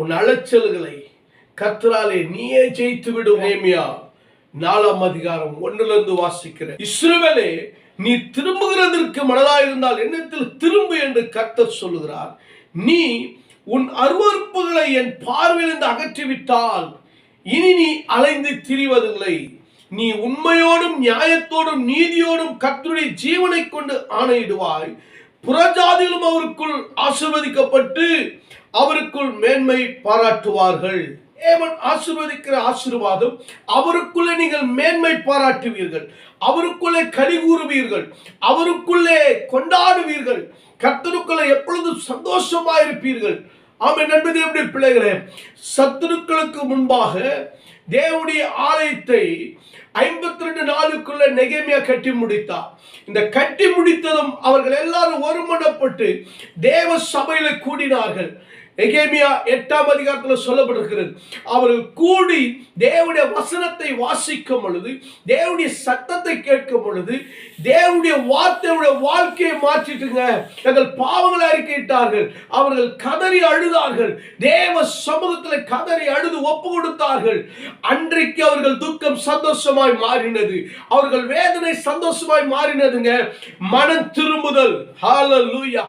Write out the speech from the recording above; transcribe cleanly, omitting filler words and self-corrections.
உன் அலைச்சல்களை கர்த்தராலே நீயே ஜெயித்து விடும். நேமியா 4ஆம் அதிகாரம் 1 வாசிக்கிறேன். இஸ்ரவேலே, நீ திரும்புகிறதற்கு மனதாயிருந்தால் என்னிடத்தில் திரும்பு என்று கர்த்தர் சொல்லுகிறார். நீ உன் அருவருப்புகளை என் பார்வையிலிருந்து அகற்றிவிட்டால் இனி நீ அலைந்து திரிவதில்லை. நீ உண்மையோடும் நியாயத்தோடும் நீதியோடும் கர்த்தருடைய ஜீவனை கொண்டு ஆணையிடுவாய். புறஜாதிகளும் அவருக்குள் ஆசீர்வதிக்கப்பட்டு அவருக்குள் மேன்மை பாராட்டுவார்கள். தேவன் ஆசீர்வதிக்கிற ஆசீர்வாதம், அவருக்குள்ளே நீங்கள் மேன்மை பாராட்டுவீர்கள், அவருக்குள்ளே களி கூறுவீர்கள், அவருக்குள்ளே கொண்டாடுவீர்கள், கர்த்தருக்குள்ளே எப்பொழுதும் சந்தோஷமாயிருப்பீர்கள். ஆமென். நண்பர்களே, எப்படி பிள்ளைகளே, சத்துருக்களுக்கு முன்பாக தேவனுடைய ஆலயத்தை 52 நாளுக்குள்ள நெகேமியா கட்டி முடித்தார். இந்த கட்டி முடித்ததும் அவர்கள் எல்லாரும் ஒருமனப்பட்டு தேவ சபையில கூடினார்கள். நெகேமியா 8ஆம் அதிகாரத்தில் சொல்லப்பட்டிருக்கிறது. அவர்கள் கூடி தேவனுடைய வசனத்தை வாசிக்கும் பொழுது, தேவனுடைய சத்தத்தை கேட்கும் பொழுது, தேவனுடைய வார்த்தையுடைய வாழ்க்கையை மாற்றிட்டுங்க எங்கள் பாவங்களை அறிக்கையிட்டார்கள். அவர்கள் கதறி அழுதார்கள். தேவ சமூகத்தில் கதறி அழுது ஒப்பு கொடுத்தார்கள். அன்றைக்கு அவர்கள் துக்கம் சந்தோஷமாய் மாறினது. அவர்கள் வேதனை சந்தோஷமாய் மாறினதுங்க. மனம் திரும்புதல். ஹல்லேலூயா.